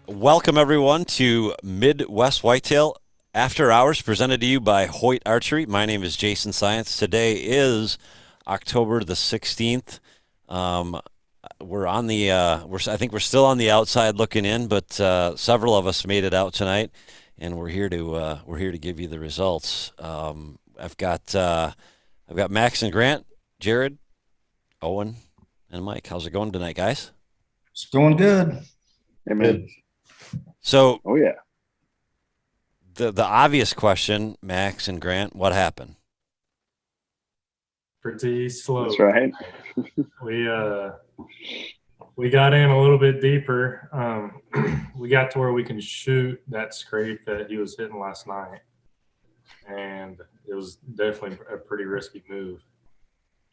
Welcome, everyone, to Midwest Whitetail After Hours, presented to you by Hoyt Archery. My name is Jason Science. Today is October the 16th. We're on the, I think we're still on the outside looking in, but several of us made it out tonight, and we're here to give you the results. I've got Max and Grant, Jared, Owen, and Mike. How's it going tonight, guys? It's going good. Amen. So, Oh yeah. the obvious question, Max and Grant, what happened? Pretty slow. That's right. We got in a little bit deeper. We got to where we can shoot that scrape that he was hitting last night, and it was definitely a pretty risky move.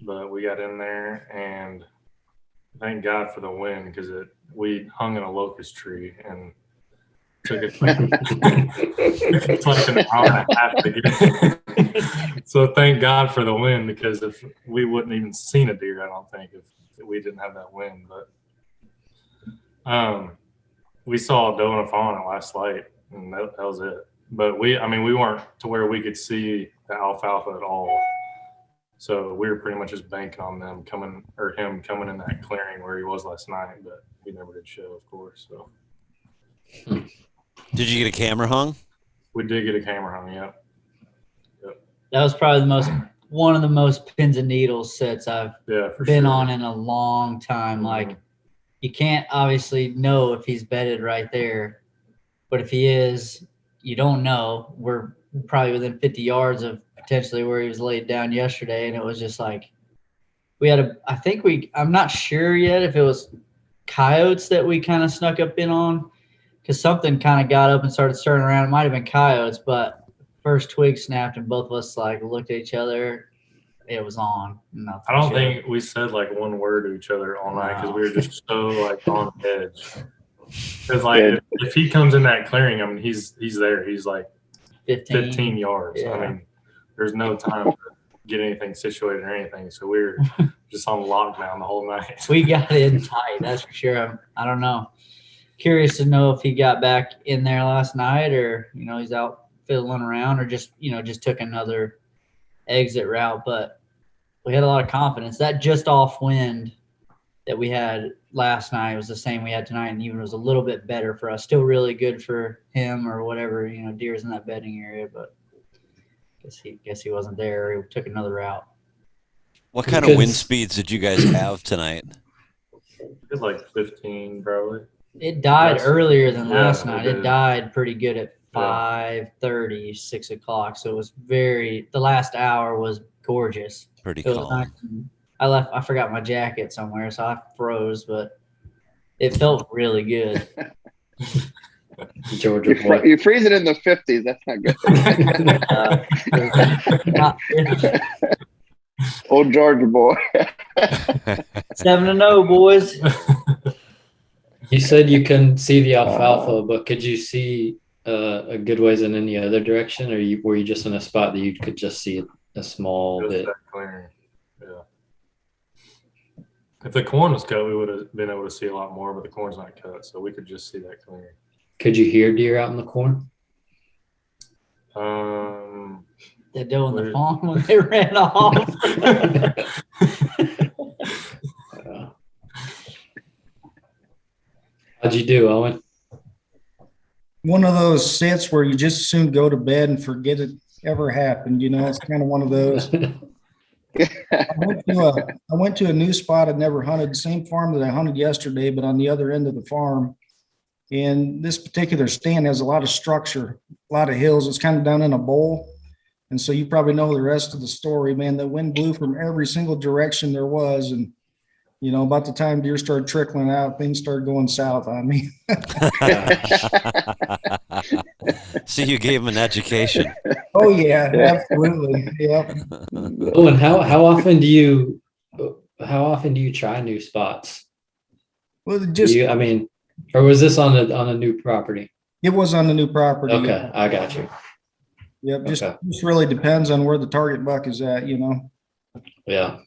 But we got in there, and thank God for the wind, because we hung in a locust tree and took it like, it's like an hour and a half to get. So thank God for the wind, because if we wouldn't even seen a deer, I don't think, if we didn't have that wind. But we saw a doe and a fawn at last light, and that was it. But we weren't to where we could see the alfalfa at all. So we were pretty much just banking on him coming in that clearing where he was last night, but he never did show, of course. So Did you get a camera hung? we did get a camera hung, yep. That was probably one of the most pins and needles sets I've been sure. on in a long time. Like, you can't obviously know if he's bedded right there, but if he is, you don't know. We're probably within 50 yards of potentially where he was laid down yesterday, and it was just like I'm not sure yet if it was coyotes that we kind of snuck up in on, because something kind of got up and started stirring around. It might have been coyotes, but first twig snapped and both of us like looked at each other. It was on. I don't think we said like one word to each other all night, because we were just so like on edge. Because like if he comes in that clearing, I mean he's there. He's like 15 yards. Yeah. I mean, there's no time to get anything situated or anything. So we were just on lockdown the whole night. We got in tight, that's for sure. I don't know. Curious to know if he got back in there last night, or he's out fiddling around, or just took another exit route. But we had a lot of confidence. That just off wind that we had last night was the same we had tonight, and even was a little bit better for us. Still really good for him or whatever, deer's in that bedding area, but guess he wasn't there. He took another route. What kind of wind speeds did you guys have tonight? It's like 15 probably. It died earlier than last night. It did. died pretty good at 5:30, 6 o'clock. So it was the last hour was gorgeous. Pretty It was calm. nice. I forgot my jacket somewhere, so I froze, but it felt really good. Georgia boy. You freeze it in the 50s. That's not good. Old Georgia boy. 7-0, boys. You said you couldn't see the alfalfa, but could you see a good ways in any other direction, or were you just in a spot that you could just see a small Just bit? that clearing. Yeah. If the corn was cut, we would have been able to see a lot more, but the corn's not cut, so we could just see that clearing. Could you hear deer out in the corn? The doe and the fawn when they ran off. How'd you do, Owen? One of those sets where you just soon go to bed and forget it ever happened. It's kind of one of those. I went to a new spot I'd never hunted, the same farm that I hunted yesterday, but on the other end of the farm. And this particular stand has a lot of structure, a lot of hills. It's kind of down in a bowl. And so you probably know the rest of the story, man. The wind blew from every single direction there was. And, about the time deer started trickling out, things started going south on me. See, you gave him an education. Oh, yeah, absolutely. Yep. Owen, how often do you try new spots? Well, or was this on a new property? It was on the new property. Okay, yeah. I got you. Yep, just really depends on where the target buck is at, Yeah.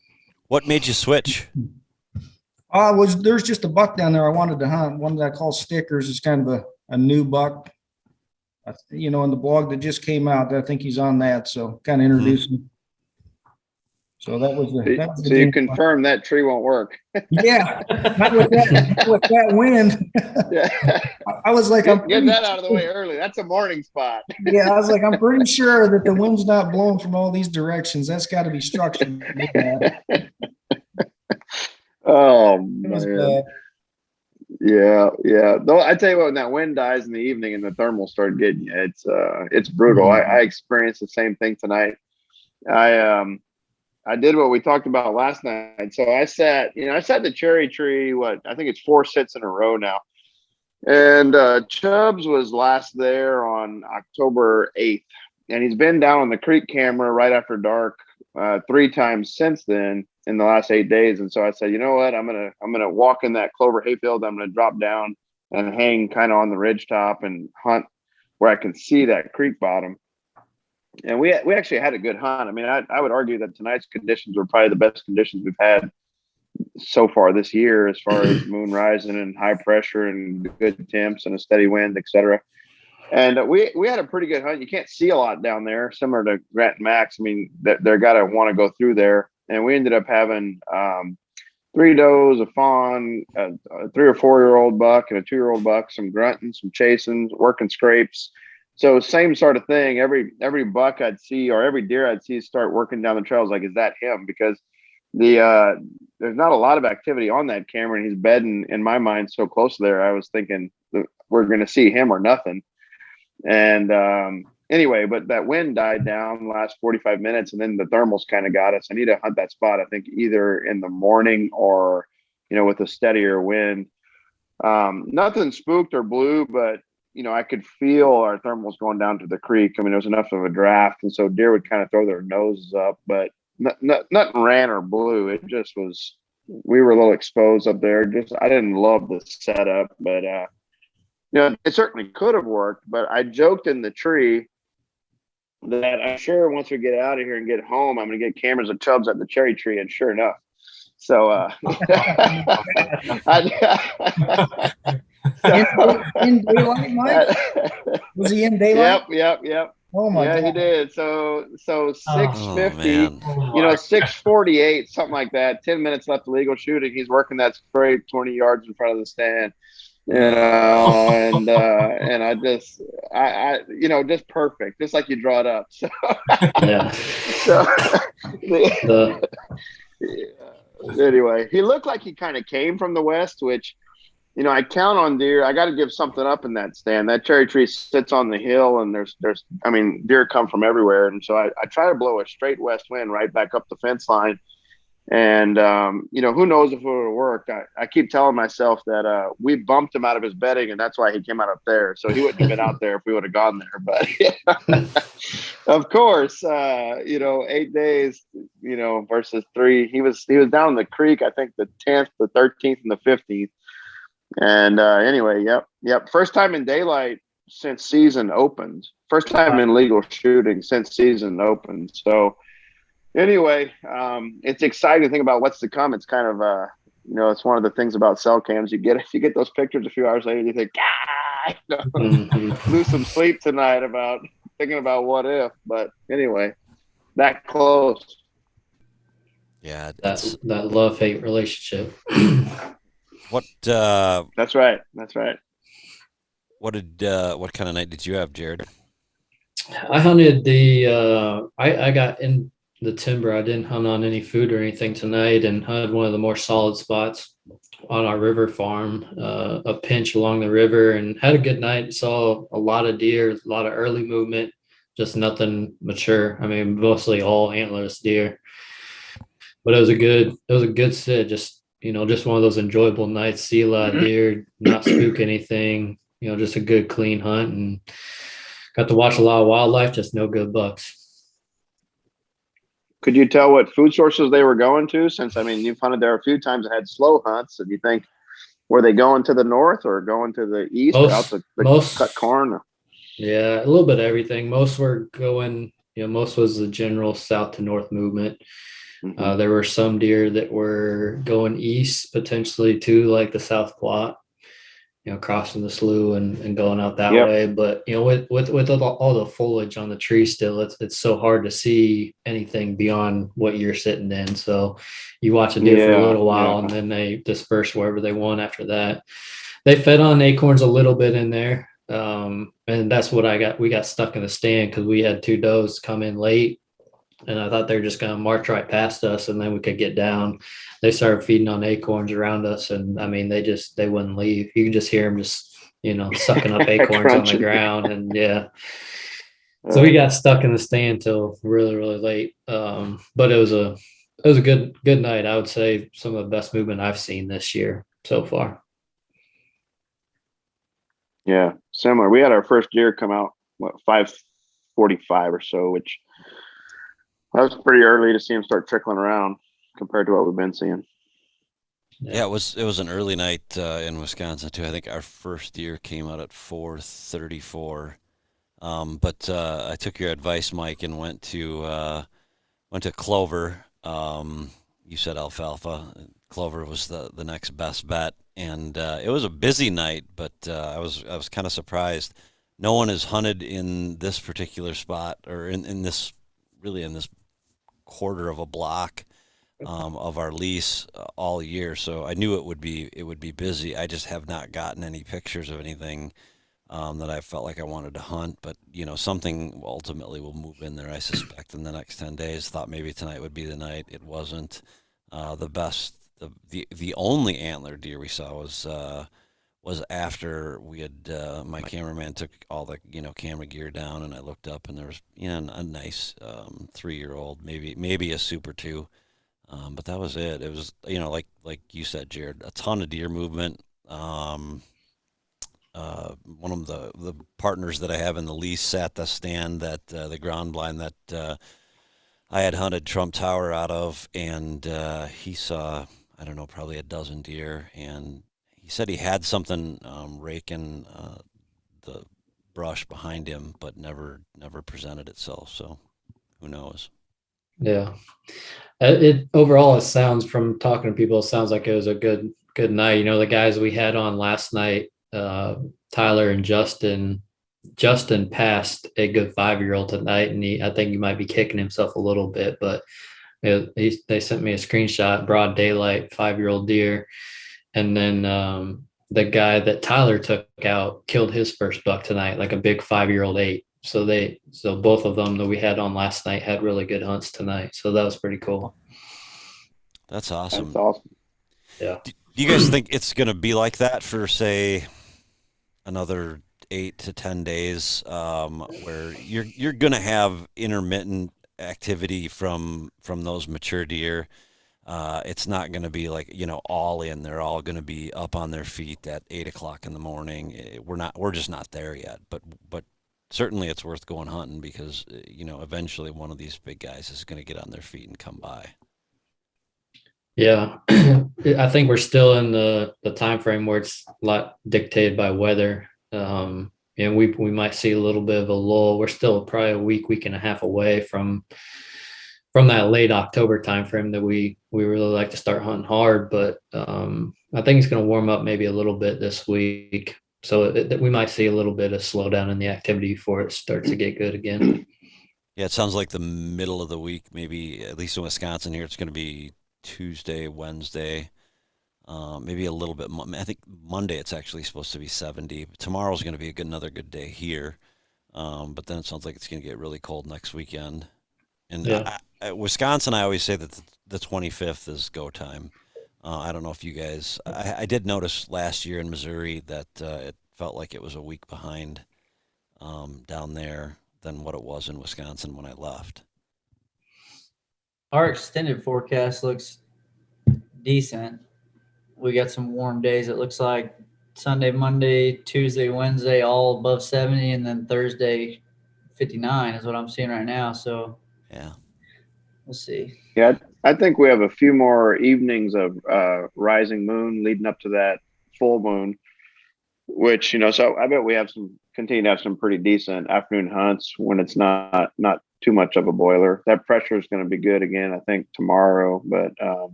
What made you switch? There's just a buck down there I wanted to hunt, one that I call Stickers. It's kind of a new buck, in the blog that just came out. I think he's on that. So kind of introduce him. So that was the So you confirm that tree won't work. Yeah, not with that wind. Yeah. I was like, get that out of the way early. That's a morning spot. Yeah, I was like, I'm pretty sure that the wind's not blowing from all these directions. That's got to be structured. Oh It was man. bad. Yeah. Though I tell you what, when that wind dies in the evening and the thermals start getting you, it's brutal. I experienced the same thing tonight. I did what we talked about last night. So I sat the cherry tree, I think it's 4 sits in a row now. And Chubbs was last there on October 8th. And he's been down on the creek camera right after dark 3 times since then in the last 8 days. And so I said, you know what, I'm gonna walk in that clover hayfield. I'm gonna drop down and hang kind of on the ridge top and hunt where I can see that creek bottom. And we actually had a good hunt. I mean, I would argue that tonight's conditions were probably the best conditions we've had so far this year, as far as moon rising and high pressure and good temps and a steady wind, etc. And we had a pretty good hunt. You can't see a lot down there, similar to Grant and Max. I mean, they're got to want to go through there. And we ended up having 3 does, a fawn, a 3 or 4 year old buck, and a 2-year-old buck, some grunting, some chasing, working scrapes. So same sort of thing. Every buck I'd see, or every deer I'd see start working down the trails, like, is that him? Because there's not a lot of activity on that camera, and he's bedding, in my mind, so close there. I was thinking we're going to see him or nothing. And anyway, but that wind died down the last 45 minutes, and then the thermals kind of got us. I need to hunt that spot, I think, either in the morning or, with a steadier wind. Nothing spooked or blew, but I could feel our thermals going down to the creek. I mean, there was enough of a draft, and so deer would kind of throw their noses up, but nothing ran or blew. It just was, we were a little exposed up there. I didn't love the setup, but it certainly could have worked. But I joked in the tree that I'm sure once we get out of here and get home, I'm going to get cameras of Chubbs at the cherry tree, and sure enough. So, in daylight, Mike? Was he in daylight? Yep. Oh my God. He did. So 6:50, 6:48, something like that. 10 minutes left of legal shooting. He's working that scrape 20 yards in front of the stand. And I just perfect, just like you draw it up. So, Yeah. Anyway, he looked like he kind of came from the west, which, I count on deer. I got to give something up in that stand. That cherry tree sits on the hill, and deer come from everywhere. And so I try to blow a straight west wind right back up the fence line. And, who knows if it would have worked. I keep telling myself that we bumped him out of his bedding, and that's why he came out up there. So he wouldn't have been out there if we would have gone there. But of course, 8 days, versus 3. He was down in the creek, I think the 10th, the 13th, and the 15th. And anyway, yep. First time in daylight since season opened. First time in legal shooting since season opened. So anyway, it's exciting to think about what's to come. It's kind of it's one of the things about cell cams. You get those pictures a few hours later, you think, lose some sleep tonight about thinking about what if. But anyway, that close. Yeah, That love-hate relationship. What? That's right. What kind of night did you have, Jared? I hunted I got in the timber. I didn't hunt on any food or anything tonight, and hunted one of the more solid spots on our river farm, a pinch along the river, and had a good night. Saw a lot of deer, a lot of early movement, just nothing mature. I mean, mostly all antlerless deer. But it was a good sit. Just one of those enjoyable nights. See a lot of deer, not spook anything. Just a good clean hunt, and got to watch a lot of wildlife. Just no good bucks. Could you tell what food sources they were going to? Since, you've hunted there a few times and had slow hunts. And you think, were they going to the north or going to the east or out to cut corn? Yeah, a little bit of everything. Most were going, most was the general south to north movement. Mm-hmm. There were some deer that were going east, potentially to like the South Plot. crossing the slough and going out that Yep. way. But with all the foliage on the tree still, it's so hard to see anything beyond what you're sitting in. So you watch a deer for a little while and then they disperse wherever they want after that. They fed on acorns a little bit in there. And that's what we got stuck in the stand because we had 2 does come in late, and I thought they were just going to march right past us and then we could get down. They started feeding on acorns around us, and I mean they wouldn't leave. You can just hear them just sucking up acorns on the ground. And so we got stuck in the stand till really, really late. But it was a good night. I would say some of the best movement I've seen this year so far. Yeah, similar. We had our first deer come out 5:45 or so, which that was pretty early to see him start trickling around compared to what we've been seeing. Yeah, it was an early night in Wisconsin too. I think our first deer came out at 4:34. But I took your advice, Mike, and went to clover. You said alfalfa. Clover was the next best bet, and it was a busy night. But I was kind of surprised. No one has hunted in this particular spot, or in this quarter of a block of our lease all year. So I knew it would be busy. I just have not gotten any pictures of anything that I felt like I wanted to hunt. But something ultimately will move in there, I suspect, in the next 10 days. Thought maybe tonight would be the night. It wasn't. The best. The only antler deer we saw was after we had my cameraman took all the camera gear down, and I looked up and there was a nice 3-year-old, maybe a super 2, but that was it. It was like you said, Jared, a ton of deer movement. One of the partners that I have in the lease sat the stand that the ground blind that I had hunted Trump Tower out of, and he saw, I don't know, probably a dozen deer, and he said he had something raking the brush behind him, but never presented itself. So who knows? Yeah. It sounds, from talking to people, it sounds like it was a good night. The guys we had on last night, Tyler and Justin passed a good 5-year-old tonight, and I think he might be kicking himself a little bit, but they sent me a screenshot, broad daylight, 5-year-old deer. And then the guy that Tyler took out killed his first buck tonight, like a big 5-year-old 8. So both of them that we had on last night had really good hunts tonight. So that was pretty cool. That's awesome. That's awesome. Yeah. Do you guys think it's going to be like that for, say, another 8 to 10 days, where you're going to have intermittent activity from those mature deer? It's not going to be like all in. They're all going to be up on their feet at 8 o'clock in the morning. We're just not there yet. But certainly it's worth going hunting because eventually one of these big guys is going to get on their feet and come by. Yeah, I think we're still in the time frame where it's a lot dictated by weather. And we might see a little bit of a lull. We're still probably a week and a half away from that late October time frame that we really like to start hunting hard. But I think it's going to warm up maybe a little bit this week, so we might see a little bit of slowdown in the activity before it starts to get good again. Yeah, it sounds like the middle of the week, maybe at least in Wisconsin here, it's going to be Tuesday, Wednesday, maybe a little bit. I think Monday it's actually supposed to be 70. Tomorrow's going to be another good day here, but then it sounds like it's going to get really cold next weekend. And Yeah. Wisconsin, I always say that the 25th is go time. I don't know if you guys. I did notice last year in Missouri that it felt like it was a week behind down there than what it was in Wisconsin when I left. Our extended forecast looks decent. We got some warm days. It looks like Sunday, Monday, Tuesday, Wednesday, all above 70, and then Thursday, 59 is what I'm seeing right now. So yeah, we'll see. Yeah, I think we have a few more evenings of rising moon leading up to that full moon, which so I bet we continue to have some pretty decent afternoon hunts when it's not too much of a boiler. That pressure is going to be good again, I think, tomorrow. But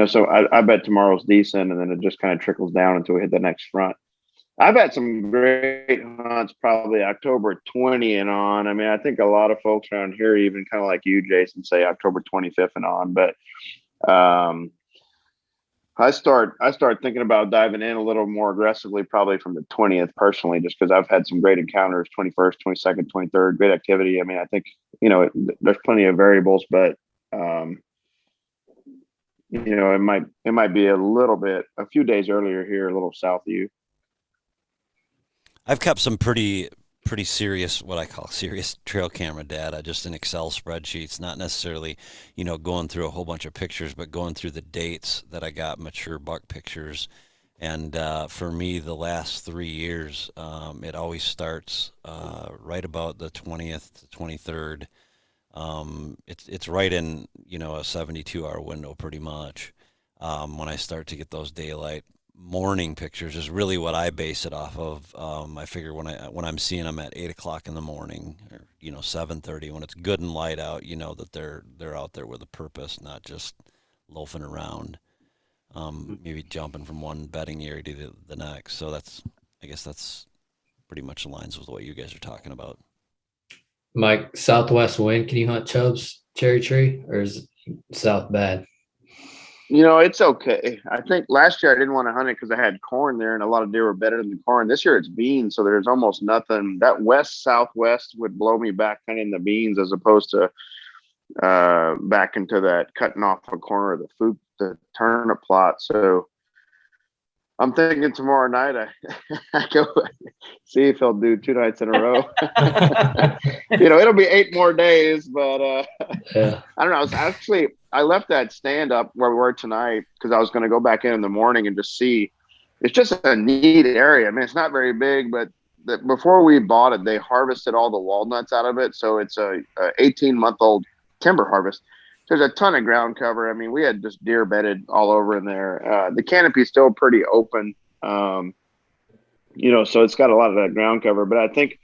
So I bet tomorrow's decent, and then it just kind of trickles down until we hit the next front. I've had some great hunts probably October 20 and on. I mean, I think a lot of folks around here, even kind of like you, Jason, say October 25th and on. But I start thinking about diving in a little more aggressively probably from the 20th personally, just because I've had some great encounters, 21st, 22nd, 23rd, great activity. I mean, I think, there's plenty of variables, but it might be a few days earlier here, a little south of you. I've kept some pretty serious, what I call serious trail camera data, just in Excel spreadsheets, not necessarily, going through a whole bunch of pictures, but going through the dates that I got mature buck pictures. And for me, the last 3 years, it always starts right about the 20th to 23rd. It's right in, a 72-hour window pretty much. When I start to get those daylight morning pictures is really what I base it off of. I figure when I'm seeing them at 8 o'clock in the morning, or 7:30, when it's good and light out, that they're out there with a purpose, not just loafing around, maybe jumping from one bedding area to the next. So I guess that's pretty much aligns with what you guys are talking about. Mike, southwest wind, can you hunt chubs cherry tree, or is south bad? It's okay. I think last year I didn't want to hunt it because I had corn there, and a lot of deer were better than the corn. This year it's beans, so there's almost nothing. That west southwest would blow me back kind of in the beans, as opposed to back into that cutting off a corner of the turnip plot. So I'm thinking tomorrow night I go see if he'll do 2 nights in a row. It'll be 8 more days, but Yeah. I don't know. I left that stand up where we were tonight because I was going to go back in the morning and just see. It's just a neat area. I mean, it's not very big, but before we bought it, they harvested all the walnuts out of it. So it's a 18-month-old timber harvest. There's a ton of ground cover. I mean, we had just deer bedded all over in there. The canopy's still pretty open, so it's got a lot of that ground cover. But I think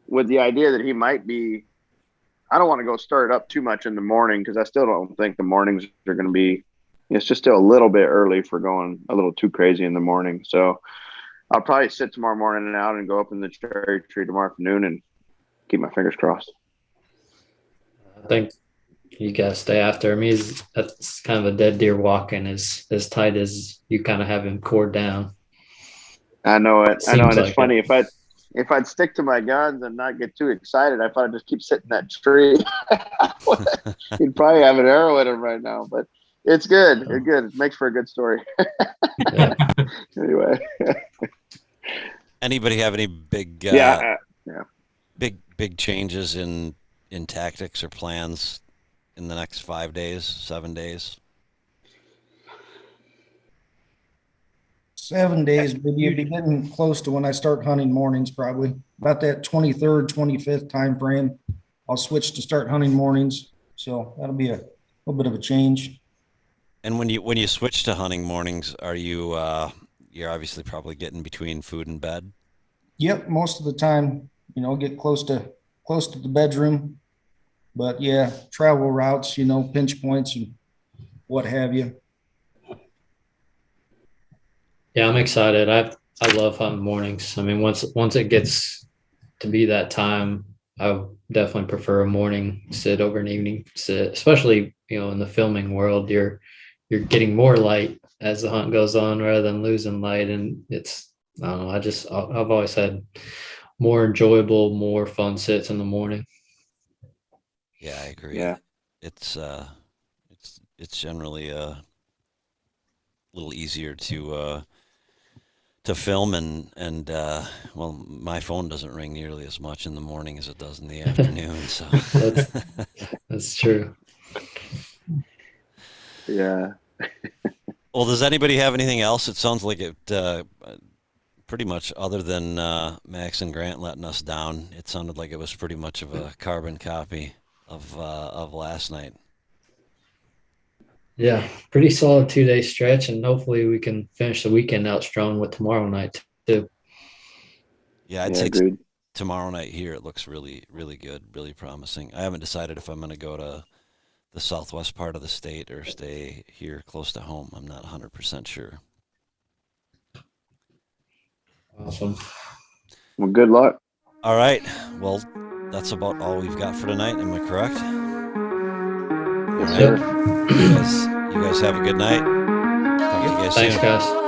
with the idea that he might be, I don't want to go stir it up too much in the morning because I still don't think the mornings are going to be, it's just still a little bit early for going a little too crazy in the morning. So I'll probably sit tomorrow morning and out and go up in the cherry tree tomorrow afternoon and keep my fingers crossed. I think you gotta stay after him. That's kind of a dead deer walking as tight as you kind of have him cored down. I know it. I know, and it's like funny if I'd stick to my guns and not get too excited, I thought I'd just keep sitting in that tree. He'd probably have an arrow in him right now, but it's good. It's good. It makes for a good story. Yeah. Anyway. Anybody have any big big changes in tactics or plans in the next 5 days, 7 days? 7 days, maybe you'll be getting close to when I start hunting mornings, probably about that 23rd, 25th time frame. I'll switch to start hunting mornings. So that'll be a little bit of a change. And when you switch to hunting mornings, are you you're obviously probably getting between food and bed? Yep, most of the time, get close to the bedroom. But yeah, travel routes, pinch points and what have you. Yeah, I'm excited. I love hunting mornings. I mean, once it gets to be that time, I definitely prefer a morning sit over an evening sit, especially, in the filming world, you're getting more light as the hunt goes on rather than losing light. And it's, I don't know, I've always had more enjoyable, more fun sits in the morning. Yeah, I agree. Yeah. It's generally a little easier to film and well, my phone doesn't ring nearly as much in the morning as it does in the afternoon. So That's true. Yeah. Well, does anybody have anything else? It sounds like it pretty much, other than Max and Grant letting us down, it sounded like it was pretty much of a carbon copy of last night. Yeah, pretty solid 2-day stretch, and hopefully we can finish the weekend out strong with tomorrow night too. Yeah, I'd Yeah, say agreed. tomorrow night here it looks really, really good, really promising. I haven't decided if I'm going to go to the southwest part of the state or stay here close to home. I'm not 100% sure. Awesome. Well, good luck. All right. Well, that's about all we've got for tonight. Am I correct? Yes, All sir. right. You guys have a good night. Talk to you guys Thanks, soon. guys.